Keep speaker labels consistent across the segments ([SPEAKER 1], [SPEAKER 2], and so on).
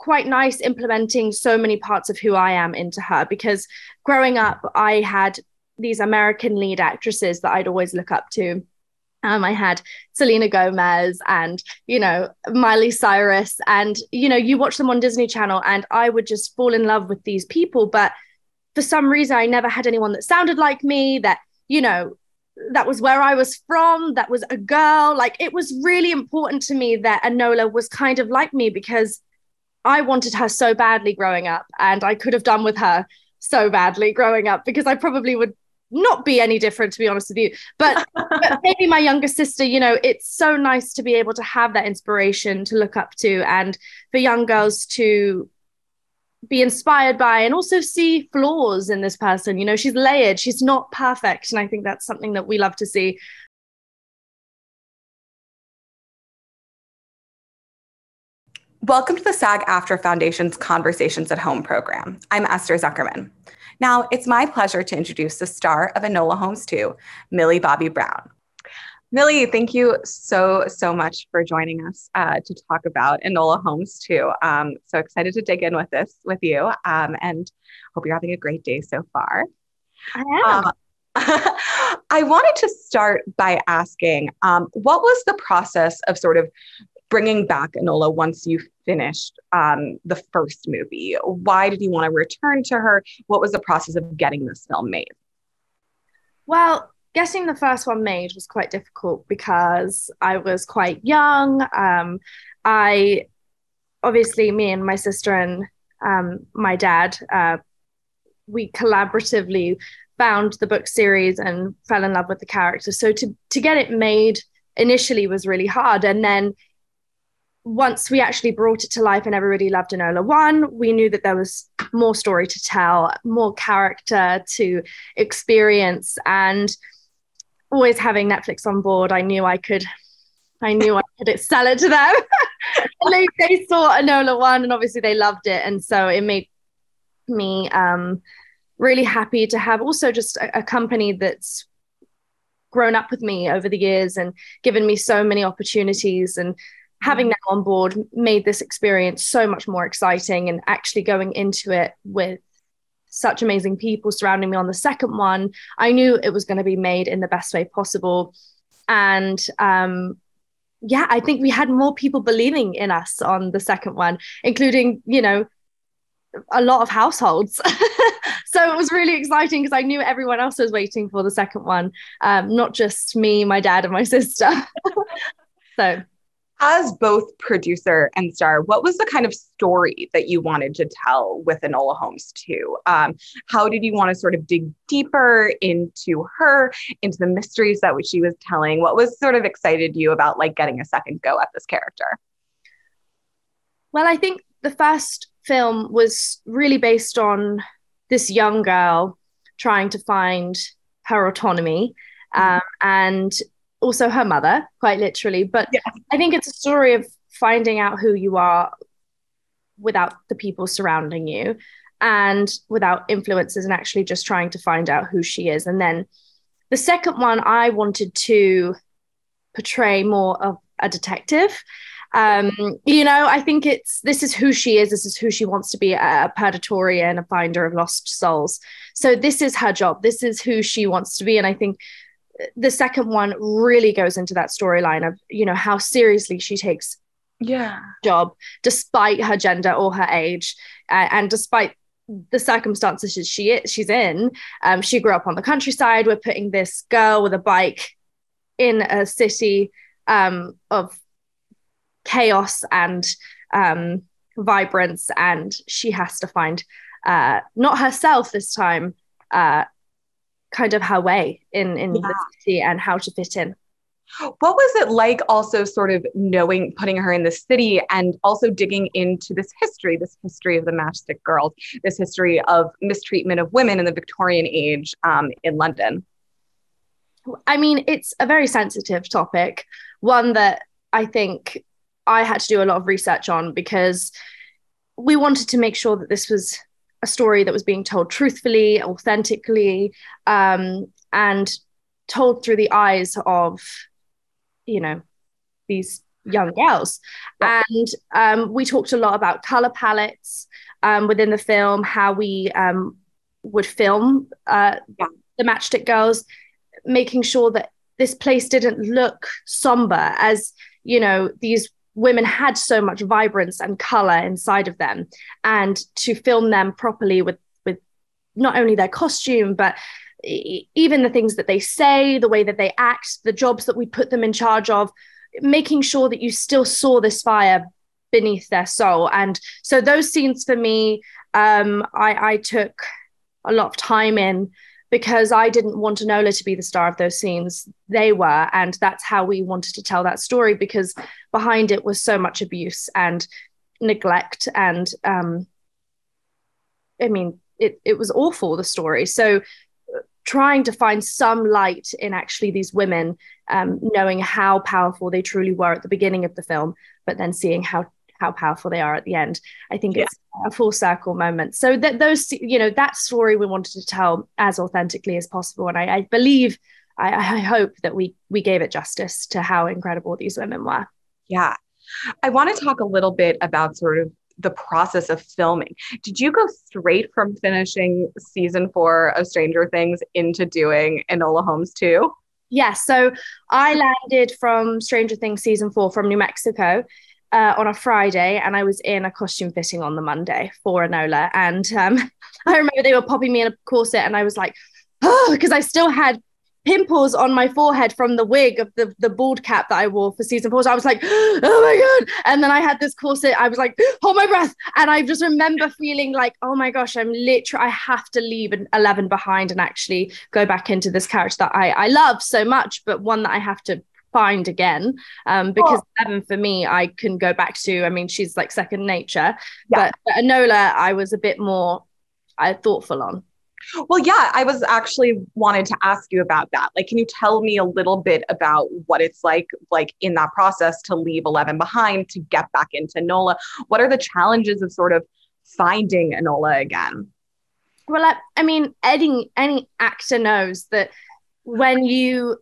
[SPEAKER 1] quite nice implementing so many parts of who I am into her, because growing up, I had these American lead actresses that I'd always look up to. I had Selena Gomez and, Miley Cyrus, and, you watch them on Disney Channel and I would just fall in love with these people. But for some reason, I never had anyone that sounded like me, that, that was where I was from, that was a girl. Like, it was really important to me that Enola was kind of like me, because I wanted her so badly growing up, and I could have done with her so badly growing up, because I probably would not be any different, to be honest with you. But maybe my younger sister, it's so nice to be able to have that inspiration to look up to, and for young girls to be inspired by, and also see flaws in this person. She's layered, she's not perfect. And I think that's something that we love to see.
[SPEAKER 2] Welcome to the SAG-AFTRA Foundation's Conversations at Home program. I'm Esther Zuckerman. Now, it's my pleasure to introduce the star of Enola Holmes 2, Millie Bobby Brown. Millie, thank you so much for joining us to talk about Enola Holmes 2. So excited to dig in with you, and hope you're having a great day so far.
[SPEAKER 1] I am.
[SPEAKER 2] I wanted to start by asking, what was the process of sort of bringing back Enola once you finished the first movie? Why did you want to return to her? What was the process of getting this film made?
[SPEAKER 1] Well, getting the first one made was quite difficult because I was quite young. Obviously, me and my sister and my dad, we collaboratively found the book series and fell in love with the character. So to get it made initially was really hard. And then once we actually brought it to life and everybody loved Enola 1, we knew that there was more story to tell, more character to experience, and always having Netflix on board, I knew I could sell it to them. And they saw Enola 1 and obviously they loved it. And so it made me really happy to have also just a company that's grown up with me over the years and given me so many opportunities, and having them on board made this experience so much more exciting, and actually going into it with such amazing people surrounding me on the second one, I knew it was going to be made in the best way possible. And I think we had more people believing in us on the second one, including, a lot of households. So it was really exciting because I knew everyone else was waiting for the second one, not just me, my dad, and my sister. So,
[SPEAKER 2] as both producer and star, what was the kind of story that you wanted to tell with Enola Holmes 2? How did you want to sort of dig deeper into her, into the mysteries that she was telling? What was sort of excited you about getting a second go at this character?
[SPEAKER 1] Well, I think the first film was really based on this young girl trying to find her autonomy, and also her mother, quite literally. But yeah. I think it's a story of finding out who you are without the people surrounding you and without influences, and actually just trying to find out who she is. And then the second one, I wanted to portray more of a detective. I think this is who she is. This is who she wants to be, a purgatory and a finder of lost souls. So this is her job. This is who she wants to be. And I think the second one really goes into that storyline of, how seriously she takes job, despite her gender or her age, and despite the circumstances she's in. She grew up on the countryside. We're putting this girl with a bike in a city of chaos and vibrance, and she has to find not herself this time, kind of her way in the city and how to fit in.
[SPEAKER 2] What was it like also sort of putting her in the city and also digging into this history of the Matchstick Girls, this history of mistreatment of women in the Victorian age in London?
[SPEAKER 1] I mean, it's a very sensitive topic, one that I think I had to do a lot of research on, because we wanted to make sure that this was a story that was being told truthfully, authentically, and told through the eyes of, these young girls.
[SPEAKER 2] Yeah.
[SPEAKER 1] And we talked a lot about color palettes within the film, how we would film the Matchstick Girls, making sure that this place didn't look somber, as you know, these women had so much vibrance and color inside of them, and to film them properly with not only their costume, but even the things that they say, the way that they act, the jobs that we put them in charge of, making sure that you still saw this fire beneath their soul. And so those scenes for me, I took a lot of time in, because I didn't want Enola to be the star of those scenes. They were, and that's how we wanted to tell that story, because behind it was so much abuse and neglect. And I mean, it was awful, the story. So trying to find some light in actually these women, knowing how powerful they truly were at the beginning of the film, but then seeing how powerful they are at the end. I think it's a full circle moment. So that those, you know, that story we wanted to tell as authentically as possible. And I believe, I hope that we gave it justice to how incredible these women were.
[SPEAKER 2] Yeah. I want to talk a little bit about sort of the process of filming. Did you go straight from finishing season 4 of Stranger Things into doing Enola Holmes 2?
[SPEAKER 1] Yes. So I landed from Stranger Things season 4 from New Mexico on a Friday, and I was in a costume fitting on the Monday for Enola. And I remember they were popping me in a corset, and I was like, oh, because I still had pimples on my forehead from the wig of the bald cap that I wore for season 4. So I was like, oh my God. And then I had this corset. I was like, hold my breath. And I just remember feeling like, oh my gosh, I have to leave 11 behind and actually go back into this character that I love so much, but one that I have to find again, because 11 for me, I can go back to. I mean, she's like second nature. But Enola, I was a bit more thoughtful on.
[SPEAKER 2] Well, yeah, I was actually wanted to ask you about that. Like, can you tell me a little bit about what it's like in that process to leave 11 behind, to get back into Enola? What are the challenges of sort of finding Enola again?
[SPEAKER 1] Well, I mean, any actor knows that when you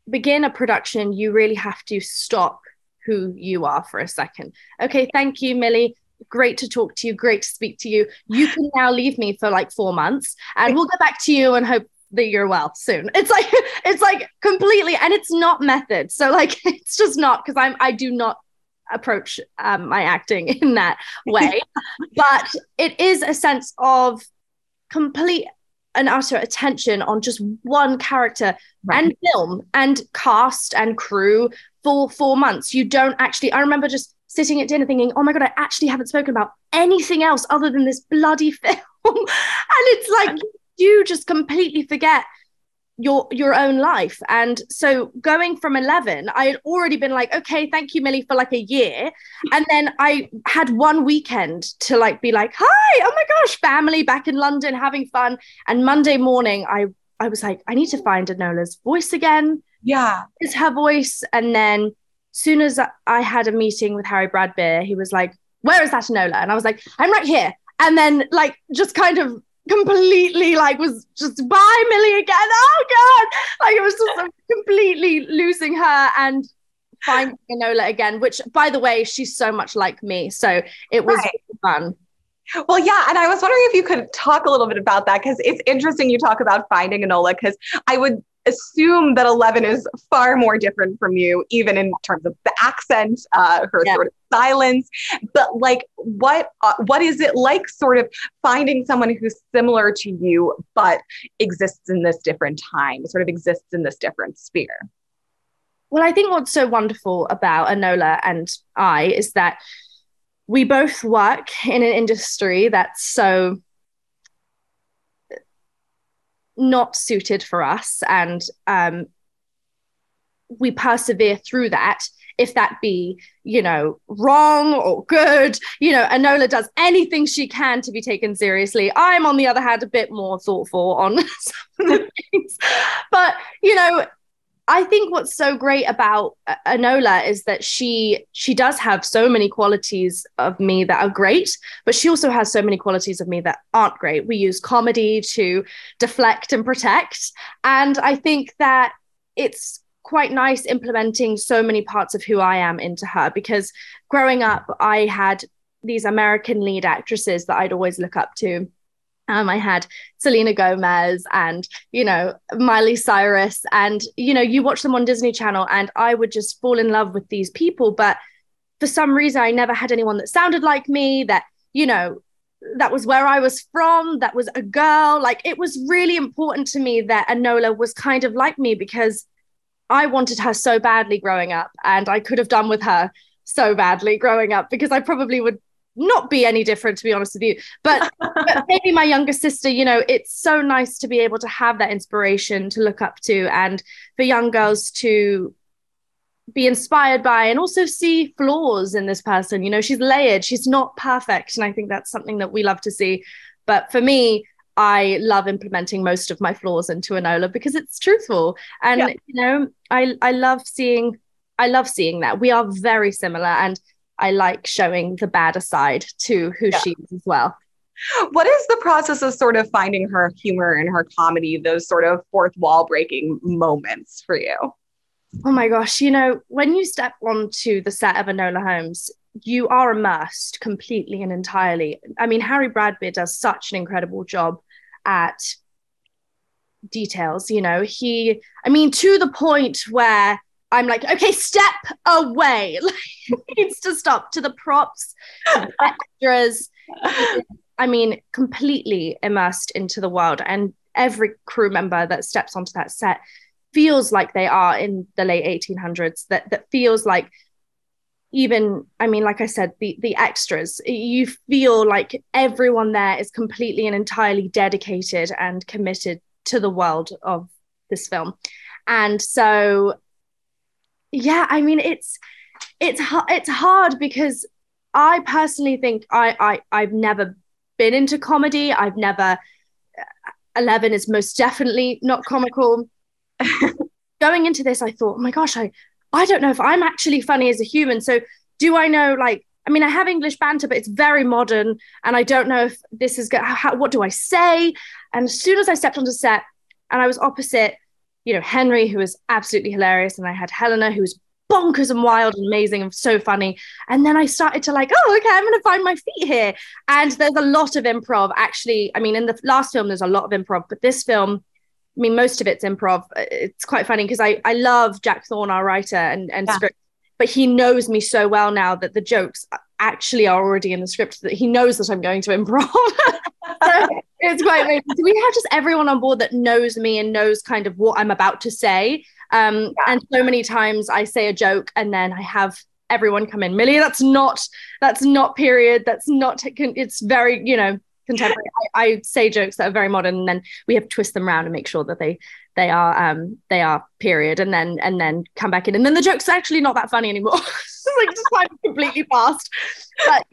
[SPEAKER 1] begin a production, you really have to stop who you are for a second. Okay, thank you, Millie. Great to talk to you. Great to speak to you. You can now leave me for like 4 months, and we'll get back to you and hope that you're well soon. It's like completely, and it's not method. So like, it's just not, because I do not approach my acting in that way. But it is a sense of complete and utter attention on just one character, and film and cast and crew for 4 months. You don't actually, I remember just sitting at dinner thinking, oh my God, I actually haven't spoken about anything else other than this bloody film. And it's like, you just completely forget your own life. And so going from 11, I had already been like, okay, thank you, Millie, for like a year. And then I had one weekend to like be like, hi, oh my gosh, family back in London having fun. And Monday morning, I was like, I need to find Enola's voice again.
[SPEAKER 2] Yeah.
[SPEAKER 1] It's her voice. And then soon as I had a meeting with Harry Bradbeer, he was like, where is that Enola? And I was like, I'm right here. And then like, just kind of completely like was just bye Millie again. Oh God. Like it was just completely losing her and finding Enola again, which by the way, she's so much like me. So it was really fun.
[SPEAKER 2] Well, yeah. And I was wondering if you could talk a little bit about that, because it's interesting you talk about finding Enola, because I would assume that 11 is far more different from you, even in terms of the accent, her sort of silence. But like, what is it like sort of finding someone who's similar to you, but exists in this different time, sort of exists in this different sphere?
[SPEAKER 1] Well, I think what's so wonderful about Enola and I is that we both work in an industry that's so not suited for us, and we persevere through that, if that be, you know, wrong or good. You know, Enola does anything she can to be taken seriously. I'm, on the other hand, a bit more thoughtful on some of the things. But, you know, I think what's so great about Enola is that she does have so many qualities of me that are great, but she also has so many qualities of me that aren't great. We use comedy to deflect and protect. And I think that it's quite nice implementing so many parts of who I am into her, because growing up, I had these American lead actresses that I'd always look up to. I had Selena Gomez and, Miley Cyrus, and, you watch them on Disney Channel and I would just fall in love with these people. But for some reason, I never had anyone that sounded like me, that, that was where I was from, that was a girl. Like, it was really important to me that Enola was kind of like me, because I wanted her so badly growing up, and I could have done with her so badly growing up, because I probably would not be any different, to be honest with you. But maybe my younger sister, it's so nice to be able to have that inspiration to look up to, and for young girls to be inspired by, and also see flaws in this person. She's layered, she's not perfect. And I think that's something that we love to see. But for me, I love implementing most of my flaws into Enola because it's truthful. And, I love seeing that. We are very similar, and I like showing the bad side to who she is as well.
[SPEAKER 2] What is the process of sort of finding her humor and her comedy, those sort of fourth wall breaking moments for you?
[SPEAKER 1] Oh my gosh, when you step onto the set of Enola Holmes, you are immersed completely and entirely. I mean, Harry Bradbeer does such an incredible job at details, to the point where I'm like, okay, step away. Like, it needs to stop. To the props, to the extras. Completely immersed into the world. And every crew member that steps onto that set feels like they are in the late 1800s. That feels like, even, like I said, the extras, you feel like everyone there is completely and entirely dedicated and committed to the world of this film. And so, it's hard, because I personally think I've never been into comedy. I've never, 11 is most definitely not comical. Going into this, I thought, oh my gosh, I don't know if I'm actually funny as a human. So do I know, I have English banter, but it's very modern. And I don't know if this is what do I say? And as soon as I stepped onto set and I was opposite, Henry, who was absolutely hilarious. And I had Helena, who was bonkers and wild and amazing and so funny. And then I started to okay, I'm going to find my feet here. And there's a lot of improv, actually. In the last film, there's a lot of improv, but this film, most of it's improv. It's quite funny because I love Jack Thorne, our writer and script, but he knows me so well now that the jokes actually are already in the script, that he knows that I'm going to improv. So it's quite amazing. So we have just everyone on board that knows me and knows kind of what I'm about to say. And so many times I say a joke and then I have everyone come in, Millie, that's not period. That's not, it's very, contemporary. I say jokes that are very modern, and then we have to twist them around and make sure that they are period, and then come back in, and then the joke's actually not that funny anymore. Just time completely past. But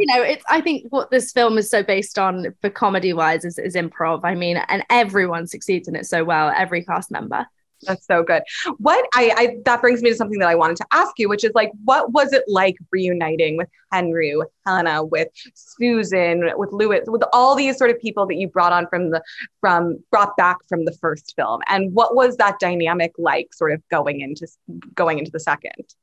[SPEAKER 1] I think what this film is so based on for comedy wise is improv. And everyone succeeds in it so well, every cast member.
[SPEAKER 2] That's so good. That brings me to something that I wanted to ask you, which is what was it like reuniting with Henry, with Helena, with Susan, with Louis, with all these sort of people that you brought on brought back from the first film? And what was that dynamic like sort of going into the second?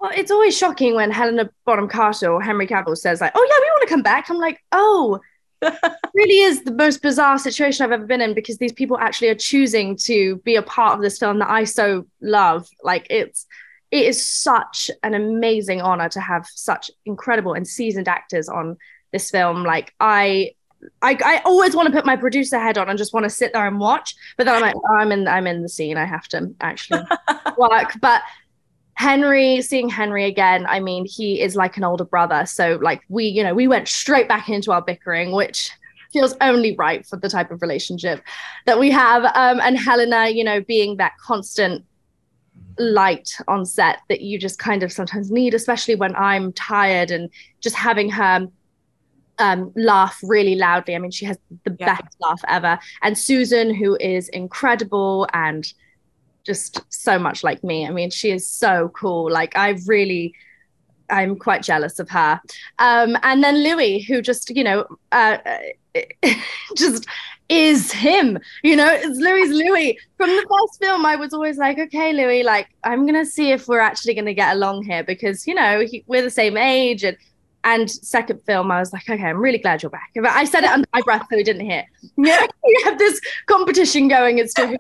[SPEAKER 1] Well, it's always shocking when Helena Bonham Carter or Henry Cavill says oh yeah, we want to come back. I'm like, oh, really is the most bizarre situation I've ever been in, because these people actually are choosing to be a part of this film that I so love. It is such an amazing honor to have such incredible and seasoned actors on this film. I always want to put my producer head on and just want to sit there and watch, but then I'm like, oh, I'm in the scene. I have to actually work. But seeing Henry again, he is like an older brother. So we went straight back into our bickering, which feels only right for the type of relationship that we have. And Helena, being that constant light on set that you just kind of sometimes need, especially when I'm tired, and just having her laugh really loudly. She has the best laugh ever. And Susan, who is incredible and just so much like me. She is so cool. I'm quite jealous of her. And then Louis, who just, just is him, it's Louis. From the first film, I was always like, okay, Louis, like, I'm gonna see if we're actually gonna get along here, because we're the same age. And second film, I was like, okay, I'm really glad you're back. But I said it under my breath so he didn't hear. We have this competition going as to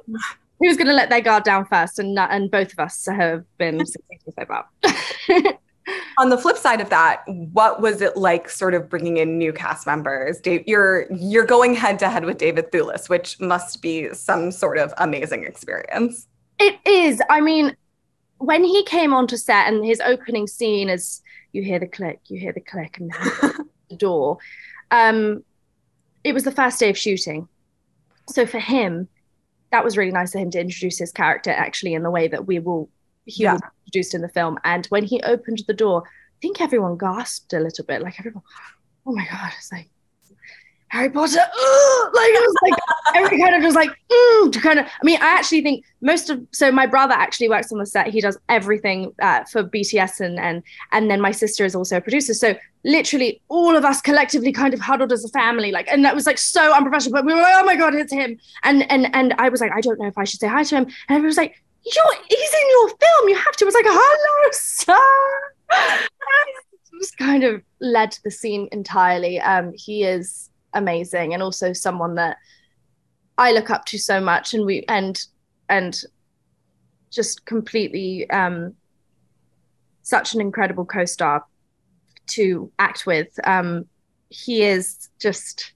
[SPEAKER 1] who's going to let their guard down first, and both of us have been successful so far.
[SPEAKER 2] On the flip side of that, what was it like sort of bringing in new cast members? Dave, you're going head to head with David Thewlis, which must be some sort of amazing experience.
[SPEAKER 1] It is. I mean, when he came onto set and his opening scene is, you hear the click, and the door. It was the first day of shooting. So for him, that was really nice of him to introduce his character actually in the way that he was introduced in the film. And when he opened the door, I think everyone gasped a little bit, like everyone, oh my God, it's like Harry Potter, like it was like every kind of just like I mean, I actually think so my brother actually works on the set. He does everything for BTS, and then my sister is also a producer. So literally all of us collectively kind of huddled as a family, like, and that was like so unprofessional, but we were like, oh my God, it's him. And I was like, I don't know if I should say hi to him. And everyone was like, he's in your film, you have to. I was like, hello, sir. Just kind of led the scene entirely. He is amazing, and also someone that I look up to so much, and just completely such an incredible co-star to act with. He is just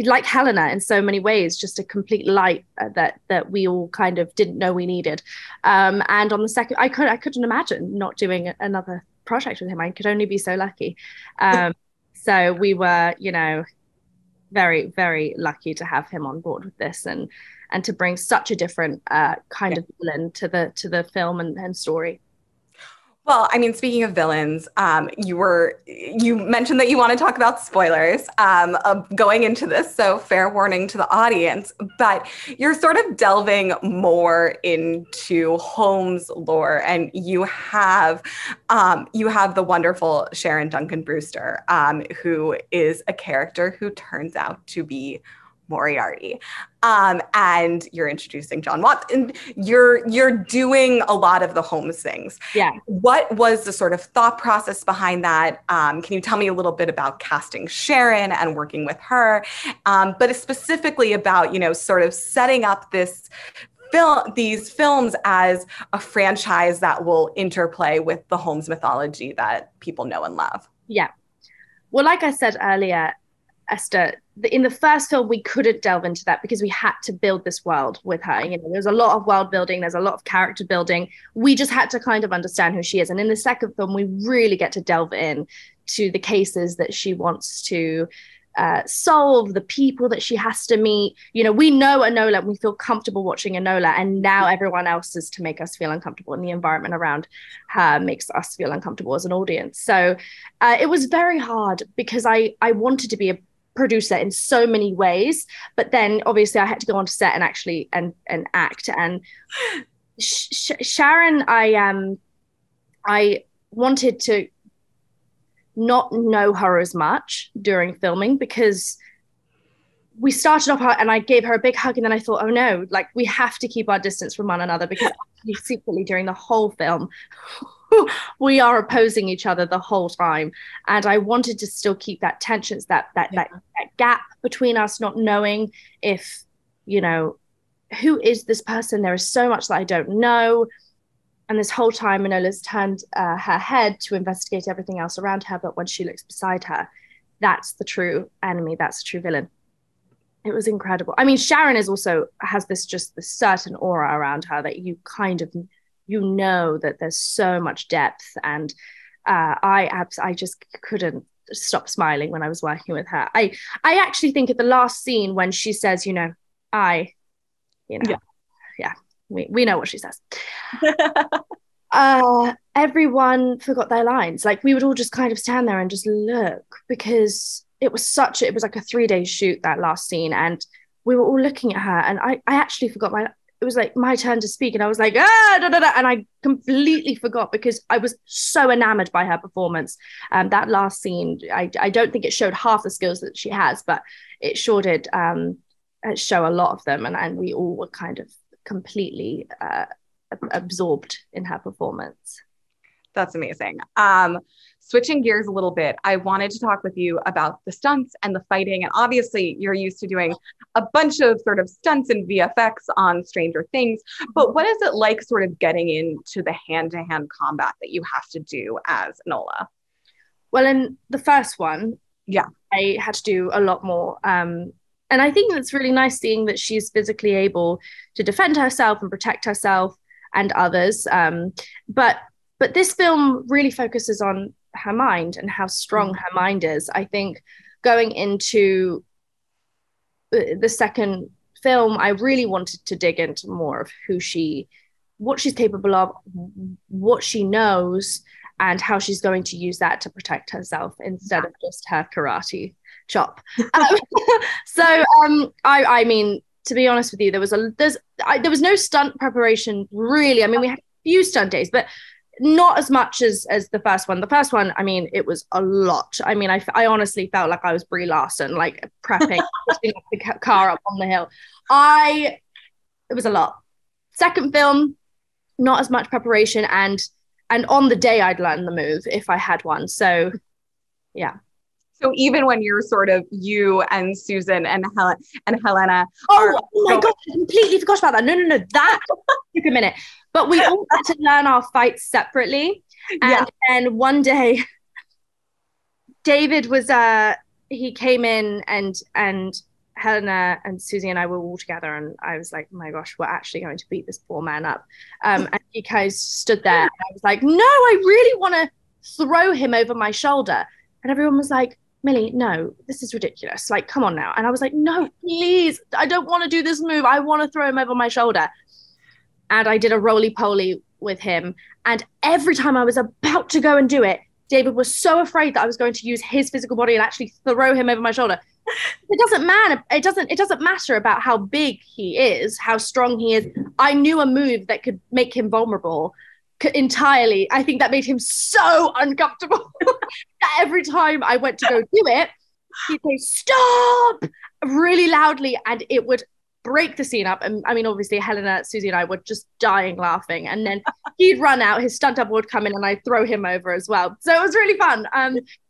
[SPEAKER 1] like Helena in so many ways, just a complete light that we all kind of didn't know we needed. And on the second, I couldn't imagine not doing another project with him. I could only be so lucky. So we were, very, very lucky to have him on board with this, and to bring such a different kind of villain to the film and story.
[SPEAKER 2] Well, I mean, speaking of villains, you mentioned that you want to talk about spoilers going into this, so fair warning to the audience, but you're sort of delving more into Holmes lore, and you have the wonderful Sharon Duncan Brewster, who is a character who turns out to be Moriarty. And you're introducing John Watts, and you're doing a lot of the Holmes things.
[SPEAKER 1] Yeah.
[SPEAKER 2] What was the sort of thought process behind that? Can you tell me a little bit about casting Sharon and working with her? But specifically about, sort of setting up these films as a franchise that will interplay with the Holmes mythology that people know and love.
[SPEAKER 1] Yeah. Well, like I said earlier, Esther, in the first film, we couldn't delve into that because we had to build this world with her. There's a lot of world building. There's a lot of character building. We just had to kind of understand who she is. And in the second film, we really get to delve in to the cases that she wants to solve, the people that she has to meet. We know Enola, and we feel comfortable watching Enola, and now everyone else is to make us feel uncomfortable, and the environment around her makes us feel uncomfortable as an audience. So it was very hard because I wanted to be a producer in so many ways, but then obviously I had to go onto set and actually and act. And Sharon, I wanted to not know her as much during filming, because we started off and I gave her a big hug, and then I thought, oh no, like we have to keep our distance from one another, because secretly during the whole film we are opposing each other the whole time. And I wanted to still keep that tension, that gap between us, not knowing if, who is this person? There is so much that I don't know. And this whole time, Enola's turned her head to investigate everything else around her. But when she looks beside her, that's the true enemy. That's the true villain. It was incredible. I mean, Sharon has this certain aura around her that you kind of, that there's so much depth. And I just couldn't stop smiling when I was working with her. I actually think at the last scene when she says, we know what she says. Everyone forgot their lines. Like we would all just kind of stand there and just look, because it was like a 3-day shoot, that last scene, and we were all looking at her, and I actually forgot was like my turn to speak, and I was like, ah, da, da, da, and I completely forgot because I was so enamored by her performance. That last scene, I don't think it showed half the skills that she has, but it sure did show a lot of them, and we all were kind of completely absorbed in her performance.
[SPEAKER 2] That's amazing. Switching gears a little bit, I wanted to talk with you about the stunts and the fighting. And obviously, you're used to doing a bunch of sort of stunts and VFX on Stranger Things. But what is it like sort of getting into the hand-to-hand combat that you have to do as Enola?
[SPEAKER 1] Well, in the first one,
[SPEAKER 2] yeah,
[SPEAKER 1] I had to do a lot more. And I think it's really nice seeing that she's physically able to defend herself and protect herself and others. But this film really focuses on her mind and how strong her mind is. I think going into the second film, I really wanted to dig into more of what she's capable of, what she knows, and how she's going to use that to protect herself instead of just her karate chop. I mean, to be honest with you, there was no stunt preparation really. I mean, we had a few stunt days, but not as much as the first one. The first one, I mean, it was a lot. I mean, I honestly felt like I was Brie Larson, like prepping, pushing the car up on the hill. It was a lot. Second film, not as much preparation, and on the day I'd learn the move if I had one. So, yeah.
[SPEAKER 2] So even when you're sort of you and Susan and Helena.
[SPEAKER 1] Oh my God, I completely forgot about that. No, that took a minute. But we all had to learn our fights separately. And one day, David was, he came in and Helena and Susie and I were all together. And I was like, oh my gosh, we're actually going to beat this poor man up. And you guys stood there. And I was like, no, I really want to throw him over my shoulder. And everyone was like, Millie, no, this is ridiculous. Like, come on now. And I was like, no, please, I don't want to do this move. I want to throw him over my shoulder. And I did a roly-poly with him. And every time I was about to go and do it, David was so afraid that I was going to use his physical body and actually throw him over my shoulder. It doesn't matter. It doesn't matter about how big he is, how strong he is. I knew a move that could make him vulnerable entirely. I think that made him so uncomfortable that every time I went to go do it, he'd say, stop, really loudly, and it would break the scene up. And I mean, obviously, Helena, Susie, and I were just dying laughing. And then he'd run out, his stunt double would come in, and I'd throw him over as well. So it was really fun.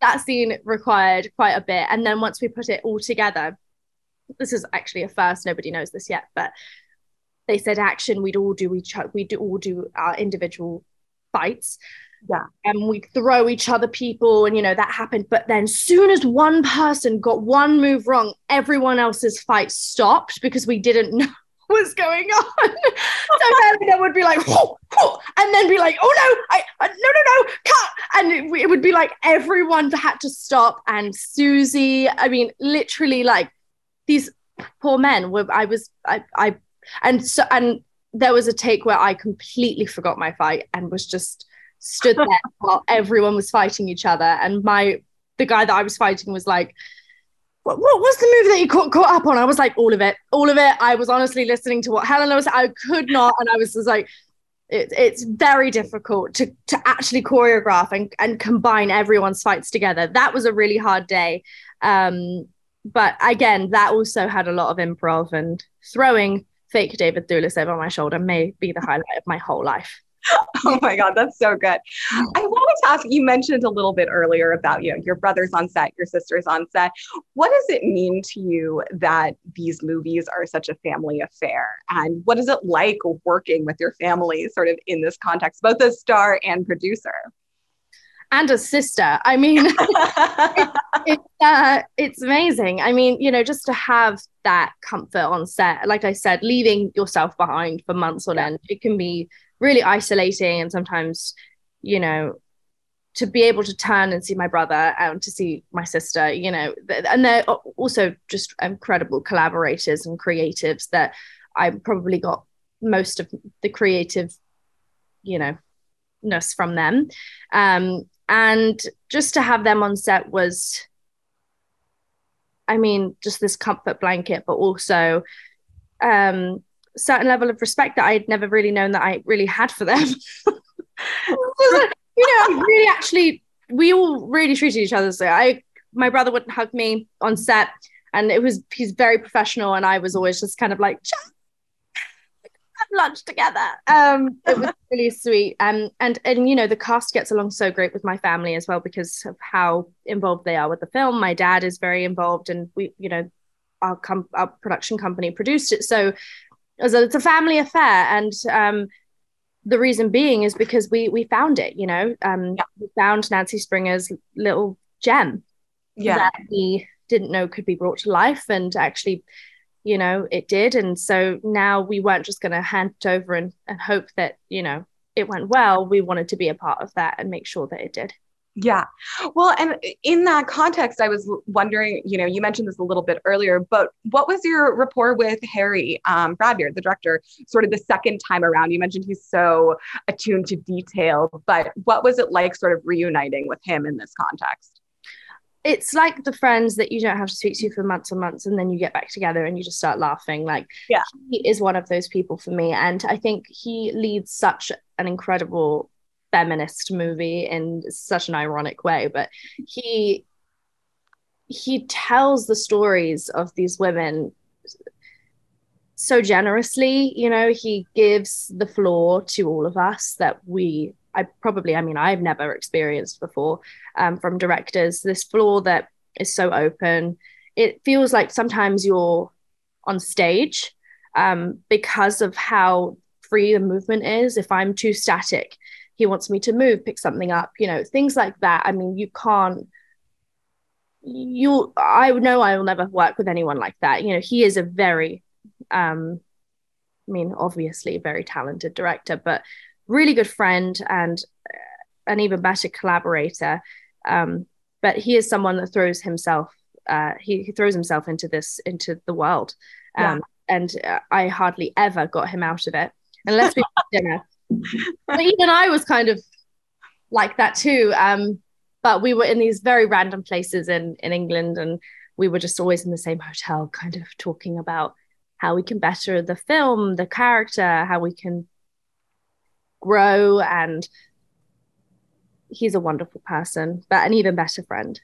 [SPEAKER 1] That scene required quite a bit. And then once we put it all together, this is actually a first, nobody knows this yet, but they said action, we'd all do our individual fights.
[SPEAKER 2] Yeah.
[SPEAKER 1] And we'd throw each other people, and that happened. But then soon as one person got one move wrong, everyone else's fight stopped because we didn't know what was going on. So Helena would be like, whoa, whoa, and then be like, oh no, no, cut. And it would be like everyone had to stop. And Susie, I mean, literally, like, these poor men were, and there was a take where I completely forgot my fight and was just stood there while everyone was fighting each other. And the guy that I was fighting was like, what was the move that you caught up on? I was like, all of it. I was honestly listening to what Helena was. I could not. And I was just like, it's very difficult to actually choreograph and combine everyone's fights together. That was a really hard day. But again, that also had a lot of improv, and throwing fake David Thewlis over my shoulder may be the highlight of my whole life.
[SPEAKER 2] Oh my God, that's so good. I wanted to ask, you mentioned a little bit earlier about, your brother's on set, your sister's on set. What does it mean to you that these movies are such a family affair? And what is it like working with your family sort of in this context, both as star and producer?
[SPEAKER 1] And a sister. I mean, it's amazing. I mean, just to have that comfort on set, like I said, leaving yourself behind for months on end, it can be really isolating. And sometimes, to be able to turn and see my brother and to see my sister, and they're also just incredible collaborators and creatives that I probably got most of the creative, ness from them. And just to have them on set was, I mean, just this comfort blanket, but also certain level of respect that I'd never really known that I really had for them. Really actually, we all really treated each other. So my brother wouldn't hug me on set, and he's very professional, and I was always just kind of like, have lunch together. It was really sweet. And the cast gets along so great with my family as well because of how involved they are with the film. My dad is very involved, and our production company produced it. So it's a family affair. And the reason being is because we found it, we found Nancy Springer's little gem that we didn't know could be brought to life, and actually, it did. And so now we weren't just going to hand it over and hope that, it went well. We wanted to be a part of that and make sure that it did.
[SPEAKER 2] Yeah. Well, and in that context, I was wondering, you mentioned this a little bit earlier, but what was your rapport with Harry Bradbeer, the director, sort of the second time around? You mentioned he's so attuned to detail, but what was it like sort of reuniting with him in this context?
[SPEAKER 1] It's like the friends that you don't have to speak to for months and months, and then you get back together and you just start laughing. He is one of those people for me. And I think he leads such an incredible feminist movie in such an ironic way, but he tells the stories of these women so generously. He gives the floor to all of us that I've never experienced before from directors, this floor that is so open. It feels like sometimes you're on stage because of how free the movement is. If I'm too static, he wants me to move, pick something up, things like that. I mean, I know I will never work with anyone like that. He is a very, obviously very talented director, but really good friend and an even better collaborator. But he is someone that throws himself, he throws himself into the world. And I hardly ever got him out of it, unless we had dinner. But even I was kind of like that too. But we were in these very random places in England, and we were just always in the same hotel, kind of talking about how we can better the film, the character, how we can grow. And he's a wonderful person, but an even better friend.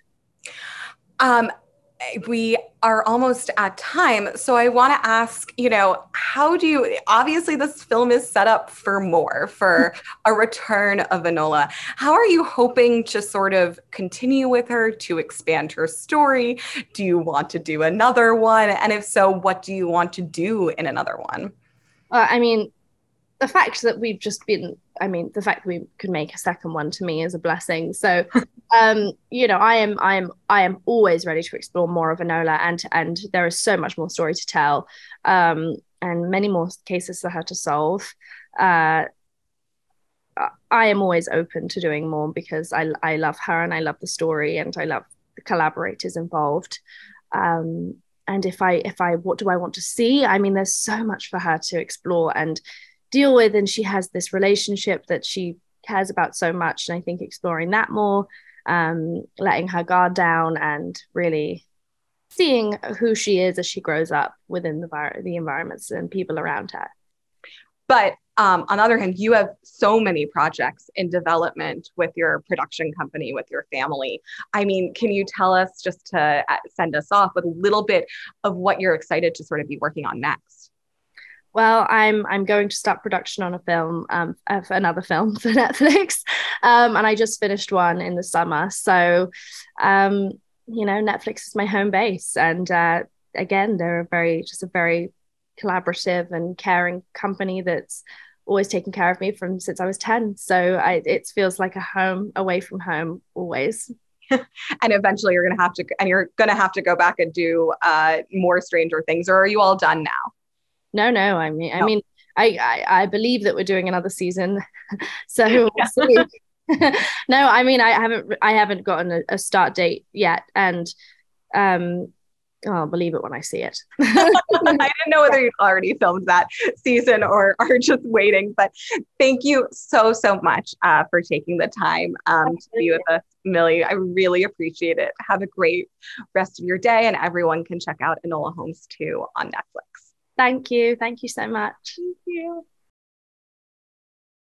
[SPEAKER 2] We are almost at time. So I want to ask, obviously this film is set up for a return of Enola. How are you hoping to sort of continue with her, to expand her story? Do you want to do another one? And if so, what do you want to do in another one?
[SPEAKER 1] The fact that the fact that we could make a second one to me is a blessing. So, I am always ready to explore more of Enola, and there is so much more story to tell, and many more cases for her to solve. I am always open to doing more because I love her and I love the story and I love the collaborators involved. And what do I want to see? There's so much for her to explore and deal with, and she has this relationship that she cares about so much, and I think exploring that more, letting her guard down and really seeing who she is as she grows up within the environments and people around her.
[SPEAKER 2] But on the other hand, you have so many projects in development with your production company, with your family. Can you tell us, just to send us off with a little bit of what you're excited to sort of be working on next?
[SPEAKER 1] Well, I'm going to start production on a film, for another film for Netflix, and I just finished one in the summer. So, Netflix is my home base, and again, they're a very collaborative and caring company that's always taken care of me since I was 10. So it feels like a home away from home always.
[SPEAKER 2] And eventually, you're gonna have to go back and do more Stranger Things, or are you all done now?
[SPEAKER 1] No. I believe that we're doing another season, so we'll see. No, I haven't gotten a start date yet, and I'll believe it when I see it.
[SPEAKER 2] I didn't know whether you'd already filmed that season or are just waiting, but thank you so much for taking the time to be with us, Millie. I really appreciate it. Have a great rest of your day, and everyone can check out Enola Holmes 2 on Netflix.
[SPEAKER 1] Thank you. Thank you so much.
[SPEAKER 2] Thank you.